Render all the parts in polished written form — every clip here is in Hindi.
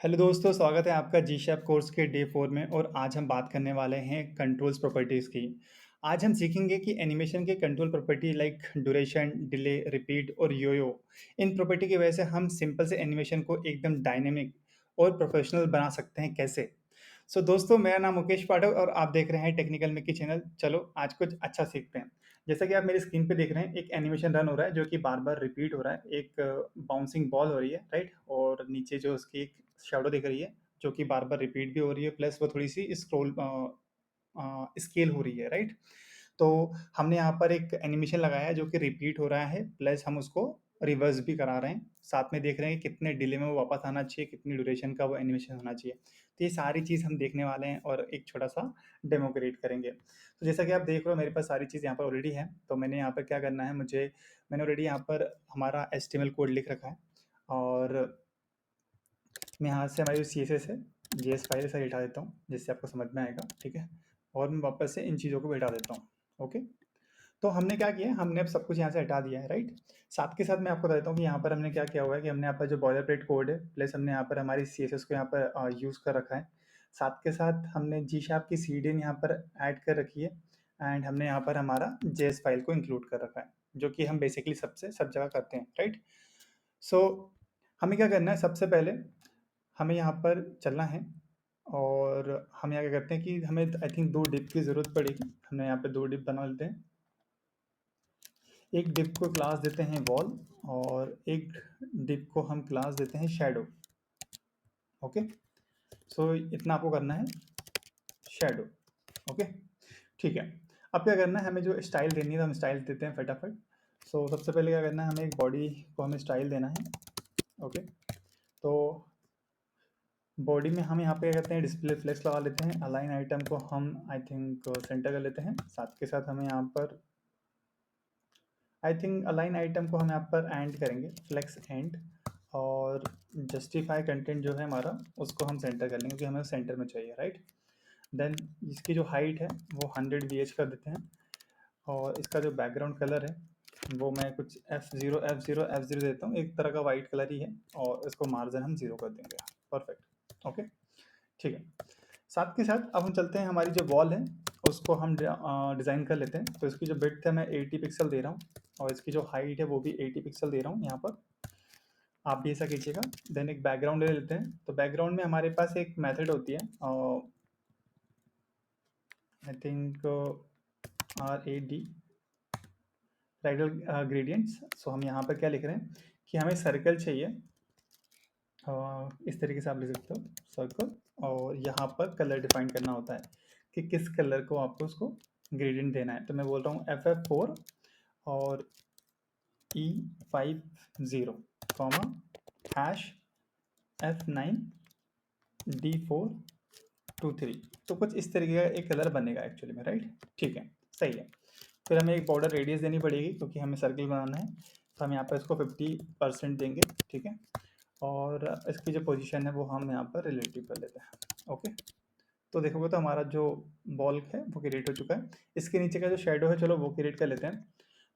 हेलो दोस्तों, स्वागत है आपका जी शैप कोर्स के डे 4 में और आज हम बात करने वाले हैं कंट्रोल्स प्रॉपर्टीज़ की। आज हम सीखेंगे कि एनिमेशन के control property like duration, delay, repeat और यो-यो, इन प्रॉपर्टी की वजह से हम सिंपल से एनिमेशन को एकदम डायनेमिक और प्रोफेशनल बना सकते हैं कैसे? सो दोस्तों, मेरा नाम मुकेश पाठक और आप देख रहे हैं टेक्निकल मिक्की चैनल। चलो आज कुछ अच्छा सीखते हैं। जैसा कि आप मेरी स्क्रीन पे देख रहे हैं, एक एनिमेशन रन हो रहा है जो कि बार-बार रिपीट हो रहा है। एक बाउंसिंग बॉल हो रही है, राइट? और नीचे जो उसकी एक शैडो दिख रही है, जो कि बार-बार रिपीट भी हो रही है, प्लस वो थोड़ी-सी स्केल हो रही है, राइट? तो हमने यहाँ पर एक एनिमेशन लगाया है जो कि रिपीट हो रहा है, प्लस हम उसको रिवर्स भी करा रहे हैं। साथ में देख रहे हैं कि कितने डिले में वो वापस आना चाहिए, कितनी ड्यूरेशन का वो एनिमेशन होना चाहिए। तो ये सारी चीज़ हम देखने वाले हैं और एक छोटा-सा डेमो क्रिएट करेंगे। तो जैसा कि आप देख रहे हो मेरे पास सारी चीज़ यहाँ पर ऑलरेडी है, तो मैंने यहाँ पर क्या करना है मैंने ऑलरेडी यहाँ पर हमारा एचटीएमएल कोड लिख रखा है और मैं यहाँ से हमारी जो सीएसएस है, जेएस फाइल से हटा देता हूँ, जिससे आपको समझ में आएगा, ठीक है? और मैं वापस से इन चीज़ों को भी हटा देता हूँ, ओके? तो हमने क्या किया है, हमने अब सब कुछ यहाँ से हटा दिया है, राइट? साथ के साथ मैं आपको बता देता हूँ कि यहाँ पर हमने क्या किया हुआ है कि हमने यहाँ पर जो बॉयलरप्लेट कोड है, प्लस हमने यहाँ पर हमारी सीएसएस को यहाँ पर यूज़ कर रखा है। साथ के साथ हमने जी शार्प की सीडीएन यहाँ पर ऐड कर रखी है एंड हमने यहाँ पर हमारा जेएस फाइल को इंक्लूड कर रखा है, जो कि हम बेसिकली सबसे सब जगह करते हैं, राइट? सो हमें क्या करना है, सबसे पहले हमें यहाँ पर चलना है और हम यहाँ क्या करते हैं कि हमें आई थिंक 2 डिप की ज़रूरत पड़ेगी। हमने यहाँ पे 2 डिप बना लेते हैं। एक डिप को क्लास देते हैं वॉल और एक डिप को हम क्लास देते हैं शैडो, ओके? सो इतना आपको करना है, शैडो, ओके? ठीक है। अब क्या करना है, हमें जो स्टाइल देनी है तो हम स्टाइल देते हैं फटाफट। सो सबसे पहले क्या करना है, हमें एक बॉडी को हमें स्टाइल देना है, ओके? तो बॉडी में हम यहाँ पे क्या करते हैं, डिस्प्ले फ्लेक्स लगा लेते हैं। अलाइन आइटम को हम आई थिंक सेंटर कर लेते हैं। साथ के साथ हमें यहाँ पर आई थिंक अलाइन आइटम को हम यहाँ पर एंड करेंगे, फ्लेक्स एंड, और जस्टिफाई कंटेंट जो है हमारा उसको हम सेंटर कर लेंगे क्योंकि हमें सेंटर में चाहिए, राइट? देन इसकी जो हाइट है वो 100 VH कर देते हैं और इसका जो बैकग्राउंड कलर है वो मैं कुछ F0 देता हूँ, एक तरह का वाइट कलर ही है, और इसको मार्जिन हम 0 कर देंगे। परफेक्ट, ओके, ठीक है। साथ के साथ अब हम चलते हैं, हमारी जो वॉल है उसको हम डिज़ाइन कर लेते हैं। तो इसकी जो विड्थ है मैं 80 पिक्सल दे रहा हूँ और इसकी जो हाइट है वो भी 80 पिक्सल दे रहा हूँ यहाँ पर। आप भी ऐसा कीजिएगा। देन एक बैकग्राउंड ले लेते हैं। तो बैकग्राउंड में हमारे पास एक मेथड होती है, आई थिंक RAD, राइडल ग्रेडियंट्स। सो हम यहाँ पर क्या लिख रहे हैं कि हमें सर्कल चाहिए, इस तरीके से आप लिख सकते हो सर्कल, और यहाँ पर कलर डिफाइन करना होता है कि किस कलर को आपको उसको ग्रेडियंट देना है। तो मैं बोल रहा हूँ FF4 और E50 comma hash F9 D423। तो कुछ इस तरीके का एक कलर बनेगा एक्चुअली में, राइट? ठीक है, सही है। फिर हमें एक बॉर्डर रेडियस देनी पड़ेगी क्योंकि हमें सर्कल बनाना है। तो हम यहाँ पर इसको 50% देंगे, ठीक है? और इसकी जो पोजीशन है वो हम यहाँ पर रिलेटिव कर लेते हैं, ओके? तो देखोगे तो हमारा जो बॉल है वो क्रिएट हो चुका है। इसके नीचे का जो शेडो है, चलो वो क्रिएट कर लेते हैं।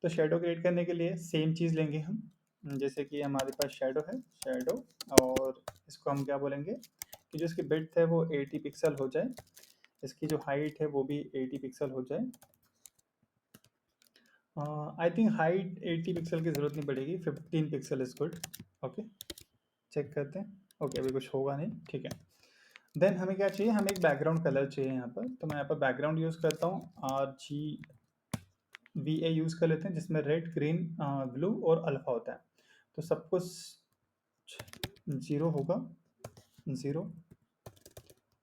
तो शेडो क्रिएट करने के लिए सेम चीज़ लेंगे हम, जैसे कि हमारे पास शेडो है, शेडो, और इसको हम क्या बोलेंगे कि जो इसकी विड्थ है वो 80 पिक्सल हो जाए, इसकी जो हाइट है वो भी 80 पिक्सल हो जाए। आई थिंक हाइट 80 पिक्सल की ज़रूरत नहीं पड़ेगी, 15 pixel is good, okay? Check करते हैं। ओके, अभी कुछ होगा नहीं, ठीक है। देन हमें क्या चाहिए, हमें एक बैकग्राउंड कलर चाहिए यहाँ पर। तो मैं यहाँ पर बैकग्राउंड यूज़ करता हूँ, RGBA यूज़ कर लेते हैं, जिसमें रेड, ग्रीन, ब्लू और अल्फा होता है। तो सब कुछ 0 होगा, 0,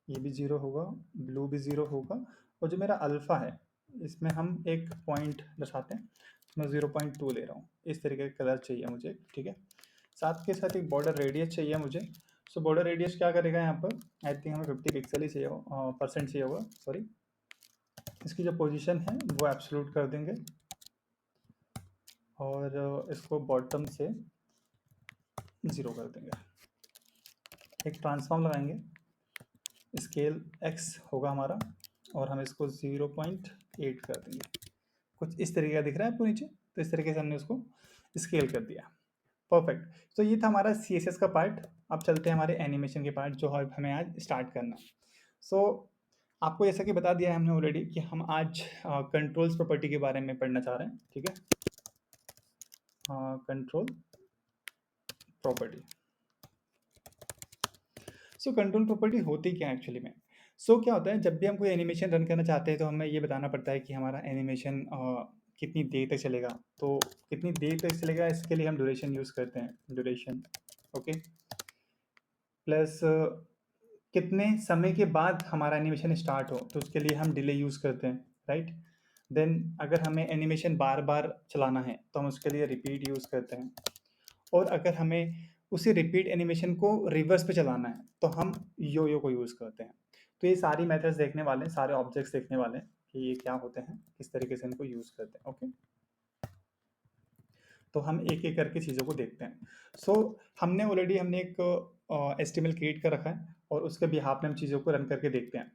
ये भी 0 होगा, ब्लू भी 0 होगा, और जो मेरा अल्फा है इसमें हम एक पॉइंट दर्शाते हैं, तो मैं 0.2 ले रहा हूँ। इस तरीके का कलर चाहिए मुझे, ठीक है? साथ के साथ एक बॉर्डर रेडियस चाहिए मुझे। सो बॉर्डर रेडियस क्या करेगा यहाँ पर, आई थिंक हमें 50 पिक्सल ही चाहिए परसेंट चाहिए होगा, सॉरी। इसकी जो पोजीशन है वो एब्सोल्यूट कर देंगे और इसको बॉटम से 0 कर देंगे। एक ट्रांसफॉर्म लगाएंगे, स्केल x होगा हमारा, और हम इसको 0.8 कर देंगे। कुछ इस तरीके का दिख रहा है आपको नीचे, तो इस तरीके से हमने उसको स्केल कर दिया। परफेक्ट। तो ये था हमारा CSS का पार्ट। अब चलते हैं हमारे एनिमेशन के पार्ट जो हमें आज स्टार्ट करना है। सो आपको जैसा कि बता दिया है हमने ऑलरेडी कि हम आज कंट्रोल्स प्रॉपर्टी के बारे में पढ़ना चाह रहे हैं, ठीक है। Control property. So control property होती क्या है एक्चुअली में? क्या होता है, जब भी हम कोई एनिमेशन रन करना चाहते हैं तो हमें ये बताना पड़ता है कि हमारा एनिमेशन कितनी देर तक चलेगा। तो कितनी देर तक चलेगा इसके लिए हम ड्यूरेशन यूज़ करते हैं, ड्यूरेशन, ओके। प्लस कितने समय के बाद हमारा एनिमेशन स्टार्ट हो तो उसके लिए हम डिले यूज़ करते हैं, राइट। देन अगर हमें एनिमेशन बार बार चलाना है तो हम उसके लिए रिपीट यूज़ करते हैं। और अगर हमें उसी रिपीट एनिमेशन को रिवर्स पे चलाना है तो हम यो यो को यूज़ करते हैं। तो ये सारी मेथड्स देखने वाले हैं, सारे ऑब्जेक्ट्स देखने वाले हैं कि ये क्या होते हैं, किस तरीके से इनको यूज़ करते हैं, ओके। तो हम एक एक करके चीज़ों को देखते हैं। हमने ऑलरेडी एक एचटीएमएल क्रिएट कर रखा है और उसके बिहाफ में हम चीज़ों को रन करके देखते हैं।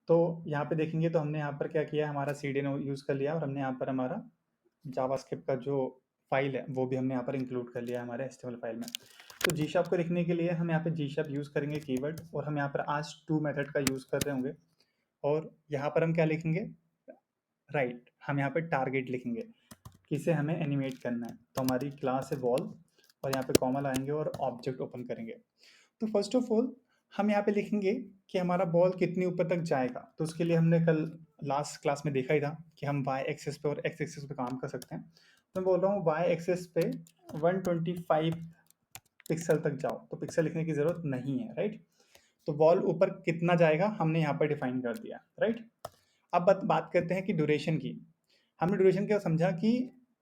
तो यहाँ पे देखेंगे तो हमने यहाँ पर क्या किया, हमारा सीडीएन यूज़ कर लिया और हमने यहाँ पर हमारा जावास्क्रिप्ट का जो फाइल है वो भी हमने यहाँ पर इंक्लूड कर लिया हमारे एचटीएमएल फाइल में। तो जीशार्प को लिखने के लिए हम यहाँ पे जीशार्प यूज़ करेंगे कीवर्ड, और हम यहाँ पर आज टू मेथड का यूज़ कर रहे होंगे। और यहाँ पर हम क्या लिखेंगे, राइट, हम यहाँ पे टारगेट लिखेंगे, किसे हमें एनिमेट करना है। तो हमारी क्लास है बॉल और यहाँ पे कॉमा लाएंगे और ऑब्जेक्ट ओपन करेंगे। तो फर्स्ट ऑफ ऑल हम यहाँ पे लिखेंगे कि हमारा बॉल कितनी ऊपर तक जाएगा। तो उसके लिए हमने कल लास्ट क्लास में देखा ही था कि हम वाई एक्सेस पे और एक्स एक्सेस पे काम कर सकते हैं। तो मैं बोल रहा हूँ वाई एक्सेस पे 125 पिक्सल तक जाओ, तो पिक्सल लिखने की ज़रूरत नहीं है, राइट। तो बॉल ऊपर कितना जाएगा हमने यहाँ पर डिफाइन कर दिया, राइट। अब बात करते हैं कि ड्यूरेशन की। हमने ड्यूरेशन क्या समझा कि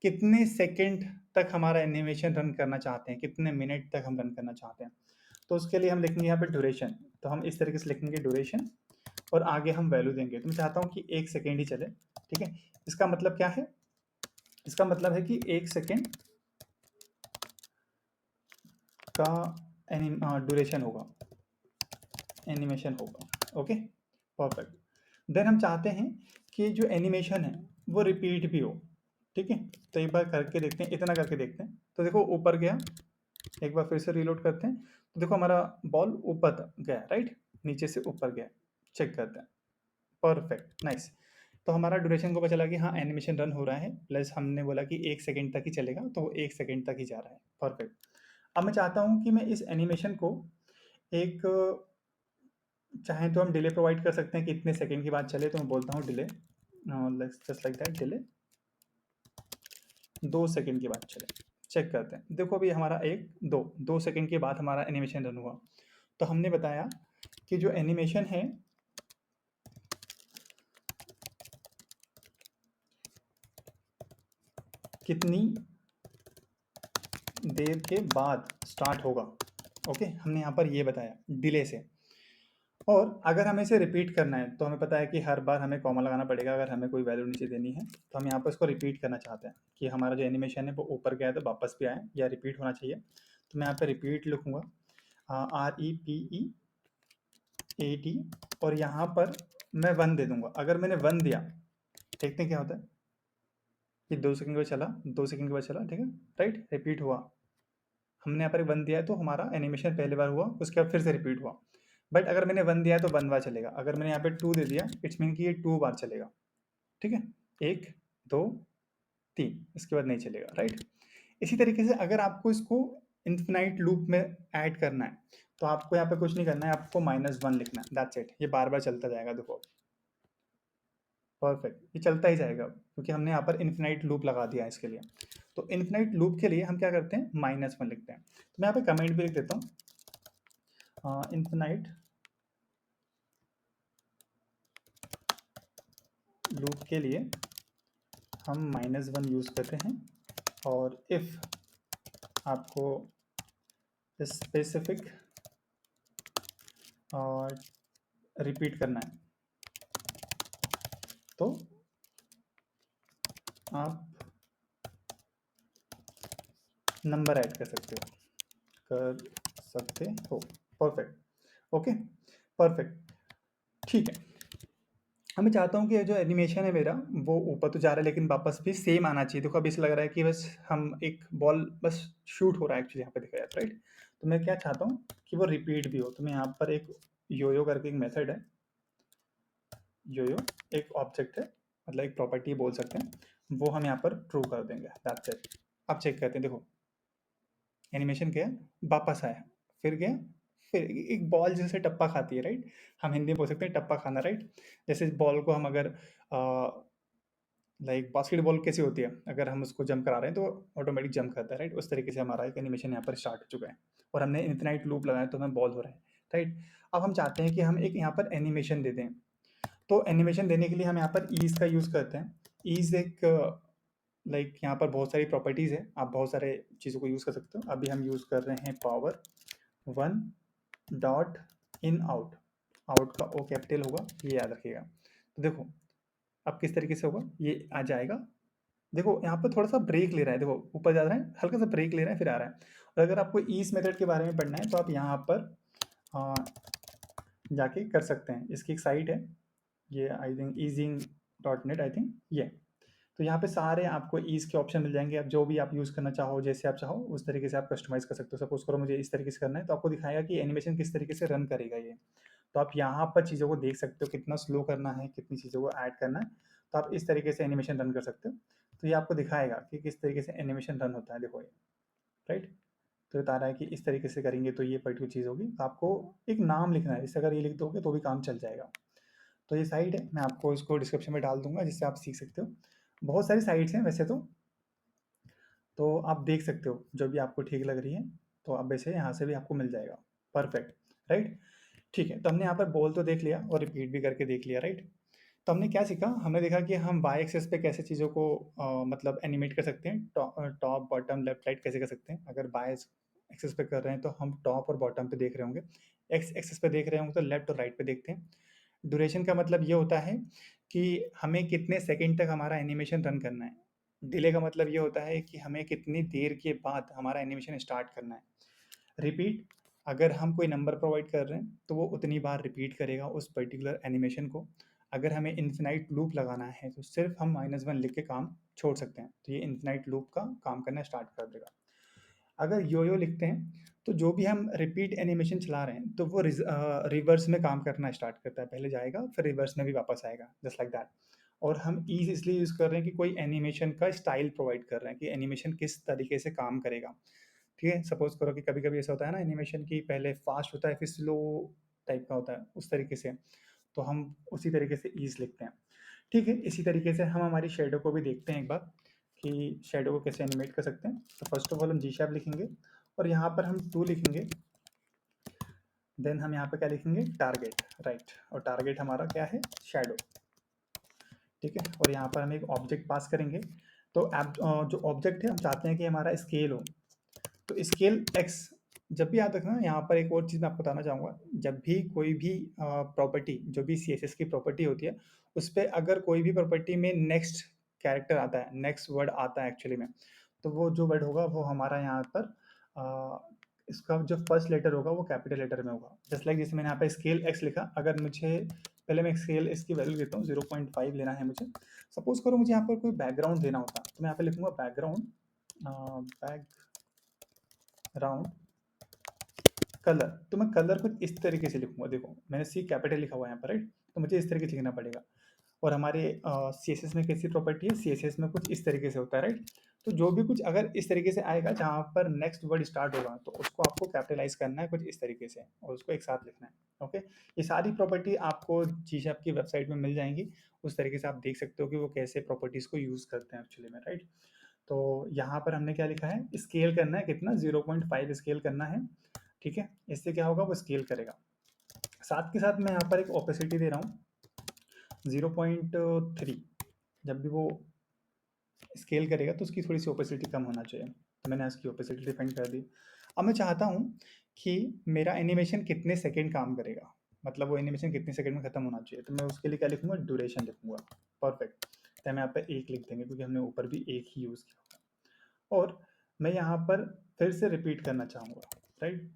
कितने सेकंड तक हमारा एनिमेशन रन करना चाहते हैं, कितने मिनट तक हम रन करना चाहते हैं। तो उसके लिए हम लिखेंगे यहाँ पे ड्यूरेशन। तो हम इस तरीके से लिखेंगे ड्यूरेशन और आगे हम वैल्यू देंगे। तो मैं चाहता हूँ कि 1 सेकेंड ही चले, ठीक है। इसका मतलब क्या है, इसका मतलब है कि 1 सेकेंड का ड्यूरेशन होगा, एनिमेशन होगा, ओके, परफेक्ट। देन हम चाहते हैं कि जो एनिमेशन है वो रिपीट भी हो, ठीक है। तो एक बार करके देखते हैं, इतना करके देखते हैं। तो देखो ऊपर गया, एक बार फिर से रीलोड करते हैं। तो देखो हमारा बॉल ऊपर तक गया, राइट, नीचे से ऊपर गया, चेक करते हैं, परफेक्ट, नाइस। तो हमारा ड्यूरेशन को पता चला कि हाँ एनिमेशन रन हो रहा है, प्लस हमने बोला कि 1 सेकेंड तक ही चलेगा, तो वो 1 सेकेंड तक ही जा रहा है, परफेक्ट। अब मैं चाहता हूँ कि मैं इस एनिमेशन को एक, चाहे तो हम डिले प्रोवाइड कर सकते हैं कि इतने सेकेंड के बाद चले। तो मैं बोलता हूँ delay, just like that, delay 2 second के बाद चले, चेक करते हैं। देखो अभी हमारा 2 सेकेंड के बाद हमारा एनिमेशन रन हुआ। तो हमने बताया कि जो एनिमेशन है कितनी देर के बाद स्टार्ट होगा, ओके, हमने यहाँ पर ये बताया डिले से। और अगर हमें इसे रिपीट करना है तो हमें पता है कि हर बार हमें कॉमा लगाना पड़ेगा अगर हमें कोई वैल्यू नीचे देनी है। तो हम यहाँ पर इसको रिपीट करना चाहते हैं कि हमारा जो एनिमेशन है वो ऊपर गया तो वापस भी आए या रिपीट होना चाहिए। तो मैं यहाँ पर रिपीट लिखूँगा, REPEAT, और यहाँ पर मैं 1 दे दूंगा। अगर मैंने 1 दिया, देखते हैं क्या होता है कि 2 सेकंड के बाद चला, 2 सेकंड के बाद चला, ठीक है, राइट, रिपीट हुआ। हमने यहाँ पर 1 दिया है तो हमारा एनिमेशन पहले बार हुआ, उसके बाद फिर से रिपीट हुआ। बट अगर मैंने 1 दिया है तो 1 बार चलेगा। अगर मैंने यहाँ पे 2 दे दिया, इट्स मीन कि ये 2 बार चलेगा, ठीक है, 1 2 3, इसके बाद नहीं चलेगा, राइट। इसी तरीके से अगर आपको इसको इन्फिनाइट लूप में ऐड करना है तो आपको यहाँ पे कुछ नहीं करना है, आपको -1 लिखना है, दैट्स इट। ये बार बार चलता जाएगा, देखो, परफेक्ट, ये चलता ही जाएगा क्योंकि हमने यहाँ पर इन्फिनाइट लूप लगा दिया है इसके लिए। तो इन्फिनाइट लूप के लिए हम क्या करते हैं, -1 लिखते हैं। तो मैं यहाँ पे कमेंट भी लिख देता हूँ, इन्फिनाइट लूप के लिए हम -1 यूज़ करते हैं। और इफ़ आपको स्पेसिफिक और रिपीट करना है तो आप नंबर ऐड कर सकते हो, परफेक्ट, ओके, परफेक्ट, ठीक है। अब मैं चाहता हूँ कि जो एनिमेशन है मेरा वो ऊपर तो जा रहा है लेकिन वापस भी सेम आना चाहिए। देखो अभी ऐसा लग रहा है कि बस हम एक बॉल बस शूट हो रहा है एक्चुअली, यहाँ पे देखा जाए, राइट। तो मैं क्या चाहता हूँ कि वो रिपीट भी हो। तो मैं यहाँ पर एक योयो करके एक मेथड है, योयो एक ऑब्जेक्ट है, मतलब एक प्रॉपर्टी बोल सकते हैं, वो हम यहाँ पर ट्रू कर देंगे, दैट्स इट। अब चेक करते हैं, देखो एनिमेशन क्या है, वापस आया, फिर गया, फिर एक बॉल जैसे टप्पा खाती है, राइट। हम हिंदी में बोल सकते हैं टप्पा खाना, राइट। जैसे इस बॉल को हम अगर लाइक बास्केटबॉल कैसी होती है, अगर हम उसको जंप करा रहे हैं तो ऑटोमेटिक जंप करता है, राइट। उस तरीके से हमारा एक एनिमेशन यहाँ पर स्टार्ट हो चुका है और हमने इनफिनाइट लूप लगाया तो हमें बॉल हो रहा है, राइट। अब हम चाहते हैं कि हम एक यहाँ पर एनिमेशन दे दें। तो एनिमेशन देने के लिए हम यहाँ पर ईज का यूज़ करते हैं। ईज एक लाइक यहाँ पर बहुत सारी प्रॉपर्टीज़ है, आप बहुत सारे चीज़ों को यूज़ कर सकते हो। अभी हम यूज़ कर रहे हैं power one dot in out, out का ओ कैपिटल होगा, ये याद रखिएगा। तो देखो अब किस तरीके से होगा, ये आ जाएगा। देखो यहाँ पर थोड़ा सा ब्रेक ले रहा है, देखो ऊपर जा रहा है, हल्का सा ब्रेक ले रहा है, फिर आ रहा है। और अगर आपको ईज मेथड के बारे में पढ़ना है तो आप यहाँ पर जाके कर सकते हैं। इसकी एक साइट है, ये I think easing.net, I think ये। तो यहाँ पे सारे आपको ईज के ऑप्शन मिल जाएंगे। आप जो भी आप यूज़ करना चाहो, जैसे आप चाहो उस तरीके से आप कस्टमाइज़ कर सकते हो। सपोज करो मुझे इस तरीके से करना है, तो आपको दिखाएगा कि एनिमेशन किस तरीके से रन करेगा ये। तो आप यहाँ पर चीज़ों को देख सकते हो, कितना स्लो करना है, कितनी चीज़ों को ऐड करना है। तो आप इस तरीके से एनिमेशन रन कर सकते हो। तो ये आपको दिखाएगा कि किस तरीके से एनिमेशन रन होता है, देखो ये, राइट। तो बता रहा है कि इस तरीके से करेंगे तो ये पर्टिकुलर चीज़ होगी। तो आपको एक नाम लिखना है, इससे अगर ये लिख दोगे तो भी काम चल जाएगा। तो ये साइट है, मैं आपको इसको डिस्क्रिप्शन में डाल दूंगा जिससे आप सीख सकते हो। बहुत सारी साइट्स हैं वैसे तो आप देख सकते हो जो भी आपको ठीक लग रही है। तो अब वैसे यहाँ से भी आपको मिल जाएगा, परफेक्ट, राइट। ठीक है, तो हमने यहाँ पर बॉल तो देख लिया और रिपीट भी करके देख लिया, राइट। तो हमने क्या सीखा, हमने देखा कि हम वाई एक्सेस पे कैसे चीज़ों को मतलब एनिमेट कर सकते हैं, टॉप बॉटम लेफ्ट राइट कैसे कर सकते हैं। अगर वाई एक्सेस पे कर रहे हैं तो हम टॉप और बॉटम पे देख रहे होंगे, एक्स एक्सेस पे देख रहे होंगे तो लेफ्ट और राइट पे देखते हैं। ड्यूरेशन का मतलब ये होता है कि हमें कितने सेकंड तक हमारा एनिमेशन रन करना है। डिले का मतलब ये होता है कि हमें कितनी देर के बाद हमारा एनिमेशन स्टार्ट करना है। रिपीट, अगर हम कोई नंबर प्रोवाइड कर रहे हैं तो वो उतनी बार रिपीट करेगा उस पर्टिकुलर एनिमेशन को। अगर हमें इन्फिनाइट लूप लगाना है तो सिर्फ हम -1 लिख के काम छोड़ सकते हैं, तो ये इन्फिनाइट लूप का काम करना स्टार्ट कर देगा। अगर यो लिखते हैं तो जो भी हम रिपीट एनिमेशन चला रहे हैं तो वो रिवर्स में काम करना स्टार्ट करता है, पहले जाएगा फिर रिवर्स में भी वापस आएगा, जस्ट लाइक दैट। और हम ईज इसलिए यूज़ कर रहे हैं कि कोई एनिमेशन का स्टाइल प्रोवाइड कर रहे हैं कि एनिमेशन किस तरीके से काम करेगा। ठीक है, सपोज करो कि कभी कभी ऐसा होता है ना एनिमेशन की पहले फास्ट होता है फिर स्लो टाइप का होता है, उस तरीके से। तो हम उसी तरीके से ईज लिखते हैं। ठीक है, इसी तरीके से हम हमारी शेडो को भी देखते हैं एक बार कि शेडो को कैसे एनिमेट कर सकते हैं। तो फर्स्ट ऑफ ऑल हम जी शैप लिखेंगे और यहाँ पर हम 2 लिखेंगे। देन हम यहाँ पे क्या लिखेंगे, टारगेट, राइट। और टारगेट हमारा क्या है, शेडो, ठीक है। और यहाँ पर हम एक ऑब्जेक्ट पास करेंगे। तो जो ऑब्जेक्ट है हम चाहते हैं कि हमारा स्केल हो, तो स्केल एक्स। जब भी याद रखना, यहाँ पर एक और चीज़ मैं आपको बताना चाहूँगा, जब भी कोई भी प्रॉपर्टी, जो भी CSS की प्रॉपर्टी होती है, उस पर अगर कोई भी प्रॉपर्टी में नेक्स्ट कैरेक्टर आता है, नेक्स्ट वर्ड आता है एक्चुअली में, तो वो जो वर्ड होगा वो हमारा यहाँ पर इसका जो फर्स्ट लेटर होगा वो कैपिटल लेटर में होगा। जस्ट लाइक जैसे मैंने यहाँ पे स्केल एक्स लिखा, अगर मुझे पहले मैं स्केल इसकी वैल्यू देता हूँ, 0.5 लेना है मुझे। सपोज करो मुझे यहाँ पर कोई बैकग्राउंड देना होता तो मैं यहाँ पे लिखूंगा बैकग्राउंड, बैकग्राउंड कलर। तो मैं कलर कुछ इस तरीके से लिखूंगा, देखो मैंने सी कैपिटल लिखा हुआ है यहाँ पर, राइट। तो मुझे इस तरीके से लिखना पड़ेगा। और हमारे CSS में कैसी प्रॉपर्टी है, CSS में कुछ इस तरीके से होता है, राइट। तो जो भी कुछ अगर इस तरीके से आएगा जहाँ पर नेक्स्ट वर्ड स्टार्ट होगा तो उसको आपको कैपिटलाइज करना है कुछ इस तरीके से और उसको एक साथ लिखना है, ओके। ये सारी प्रॉपर्टी आपको जी शैप की वेबसाइट में मिल जाएंगी, उस तरीके से आप देख सकते हो कि वो कैसे प्रॉपर्टीज़ को यूज़ करते हैं एक्चुअली में, राइट। तो यहाँ पर हमने क्या लिखा है, स्केल करना है कितना, 0.5 स्केल करना है, ठीक है। इससे क्या होगा, वो स्केल करेगा। साथ के साथ मैं यहाँ पर एक ओपेसिटी दे रहा हूँ 0.3। जब भी वो स्केल करेगा तो उसकी थोड़ी सी ओपेसिटी कम होना चाहिए, तो मैंने इसकी ओपेसिटी डिफाइन कर दी। अब मैं चाहता हूँ कि मेरा एनिमेशन कितने सेकंड काम करेगा, मतलब वो एनिमेशन कितने सेकंड में खत्म होना चाहिए। तो मैं उसके लिए क्या लिखूंगा, ड्यूरेशन लिखूंगा, परफेक्ट। तो हम यहाँ पर 1 लिख देंगे क्योंकि हमने ऊपर भी 1 ही यूज़ किया। और मैं यहाँ पर फिर से रिपीट करना चाहूँगा, राइट।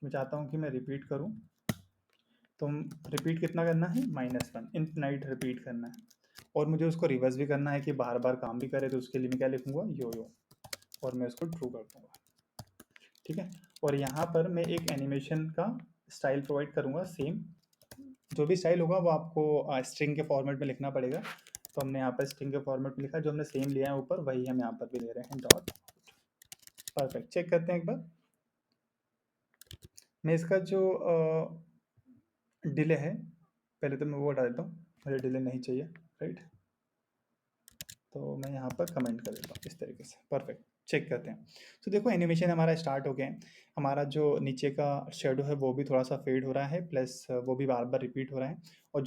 मैं चाहता हूँ कि मैं रिपीट करूँ, तो रिपीट कितना करना है, -1, इनफिनाइट रिपीट करना है। और मुझे उसको रिवर्स भी करना है कि बार बार काम भी करे, तो उसके लिए मैं क्या लिखूंगा, यो और मैं उसको ट्रू कर दूंगा। ठीक है। और यहाँ पर मैं एक एनिमेशन का स्टाइल प्रोवाइड करूँगा सेम, जो भी स्टाइल होगा वो आपको स्ट्रिंग के फॉर्मेट में लिखना पड़ेगा। तो हमने यहाँ पर स्ट्रिंग के फॉर्मेट में लिखा, जो हमने सेम लिया है ऊपर वही हम यहाँ पर भी ले रहे हैं, डॉट। परफेक्ट, चेक करते हैं एक बार। मैं इसका जो डिले है, पहले तो मैं वो हटा देता हूँ, मुझे डिले नहीं चाहिए, राइट। तो मैं यहाँ पर कमेंट कर देता हूँ इस तरीके से। परफेक्ट, चेक करते हैं। तो देखो एनिमेशन हमारा स्टार्ट हो गया है। हमारा जो नीचे का शेडो है वो भी थोड़ा सा फेड हो रहा है, प्लस वो भी बार बार रिपीट हो रहा है। और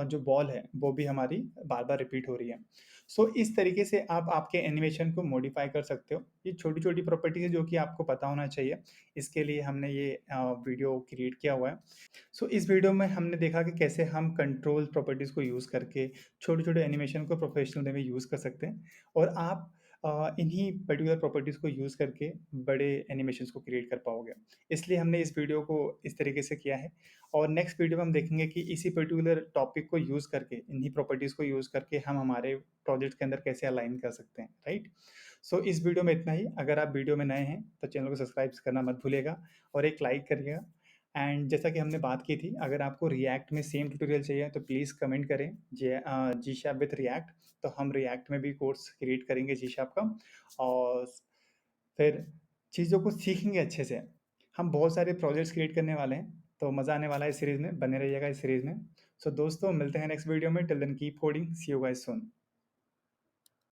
जो बॉल है वो भी हमारी बार बार रिपीट हो रही है। सो इस तरीके से आप आपके एनिमेशन को मॉडिफाई कर सकते हो। ये छोटी छोटी प्रॉपर्टी है जो कि आपको पता होना चाहिए, इसके लिए हमने ये वीडियो क्रिएट किया हुआ है। सो इस वीडियो में हमने देखा कि कैसे हम कंट्रोल प्रॉपर्टीज़ को यूज़ करके छोटे-छोटे एनिमेशन को प्रोफेशनल वे में यूज़ कर सकते हैं। और आप इन्हीं पर्टिकुलर प्रॉपर्टीज़ को यूज़ करके बड़े एनिमेशंस को क्रिएट कर पाओगे। इसलिए हमने इस वीडियो को इस तरीके से किया है। और नेक्स्ट वीडियो में हम देखेंगे कि इसी पर्टिकुलर टॉपिक को यूज़ करके, इन्हीं प्रॉपर्टीज़ को यूज़ करके हम हमारे प्रोजेक्ट के अंदर कैसे अलाइन कर सकते हैं, राइट? सो इस वीडियो में इतना ही। अगर आप वीडियो में नए हैं तो चैनल को सब्सक्राइब करना मत भूलिएगा और एक लाइक करिएगा। एंड जैसा कि हमने बात की थी, अगर आपको रिएक्ट में सेम ट्यूटोरियल चाहिए तो प्लीज़ कमेंट करें जी शार्प विथ रिएक्ट। तो हम रिएक्ट में भी कोर्स क्रिएट करेंगे जी शार्प का। और फिर चीज़ों को सीखेंगे अच्छे से। हम बहुत सारे प्रोजेक्ट्स क्रिएट करने वाले हैं, तो मज़ा आने वाला है इस सीरीज़ में, बने रहिएगा इस सीरीज़ में। सो दोस्तों, मिलते हैं नेक्स्ट वीडियो में। Till then keep coding, see you guys soon.